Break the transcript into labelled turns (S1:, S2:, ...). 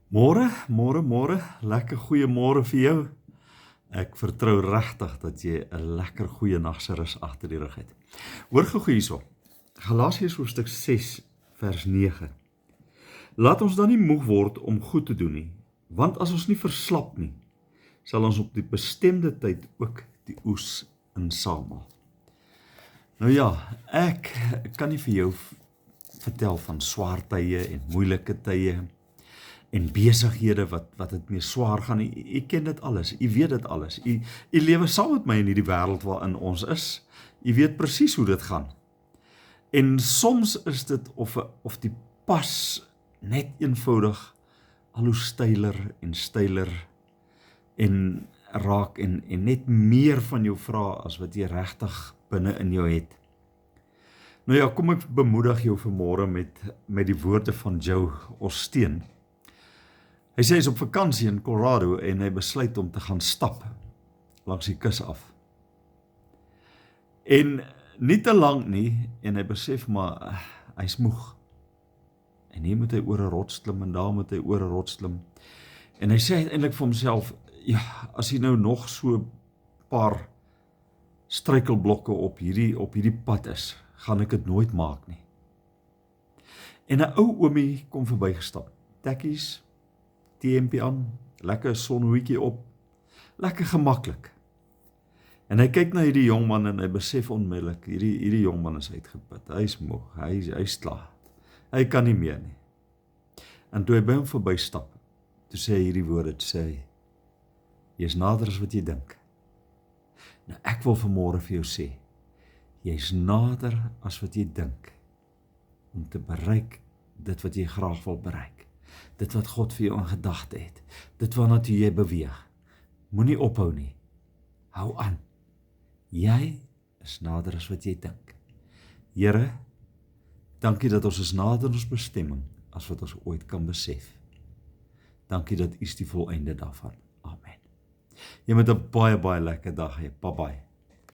S1: Môre, lekker goeiemôre vir jou. Ek vertrou regtig dat jy 'n lekker goeie nag se rus agter die rug het. Hoor gou hierso. Galasiërs hoofstuk 6 vers 9. Laat ons dan nie moeg word om goed te doen nie, want as ons nie verslap nie, sal ons op die bestemde tyd ook die oes insamel. Nou ja, ek kan nie vir jou vertel van swaar tye en moeilike tye en besighede wat dit mee swaar gaan. U ken dit alles, u weet dit alles. U lewe saam met my in hierdie wêreld waarin ons is. U weet presies hoe dit gaan. En soms is dit of die pas net eenvoudig al hoe steiler en raak en net meer van jou vra as wat jy regtig binne in jou het. Nou ja, kom ek bemoedig jou vanmôre met die woorde van Joe Osteen. Hy sê hy is op vakansie in Colorado en hy besluit om te gaan stap langs die kus af. En nie te lank nie, en hy besef maar, hy's moeg. En hier moet hy oor 'n rots klim en daar moet hy oor 'n rots klim. En hy sê uiteindelik vir homself, ja, as hy nou nog so 'n paar struikelblokke op hierdie pad is, gaan ek dit nooit maak nie. En 'n ou oomie kom verbygestap. Tekkies, TMP aan, lekker sonhoedjie op, lekker gemaklik. En hy kyk na hierdie jongman en hy besef onmiddellik, hierdie jongman is uitgeput, hy is moeg, hy's klaar, hy kan nie meer nie. En toe hy by hom verbystap, toe sê hy hierdie woorde, toe sê hy, jy is nader as wat jy dink. Nou ek wil vanmôre vir jou sê, jy is nader as wat jy dink, om te bereik dit wat jy graag wil bereik. Dit wat God vir jou in gedagte het, dit waarna toe jy beweeg. Moenie ophou nie, hou aan. Jy is nader as wat jy dink. Here, dankie dat ons is nader ons bestemming, as wat ons ooit kan besef. Dankie dat U is die volëinde daarvan. Amen. Jy moet 'n baie lekker dag hê. Bye bye.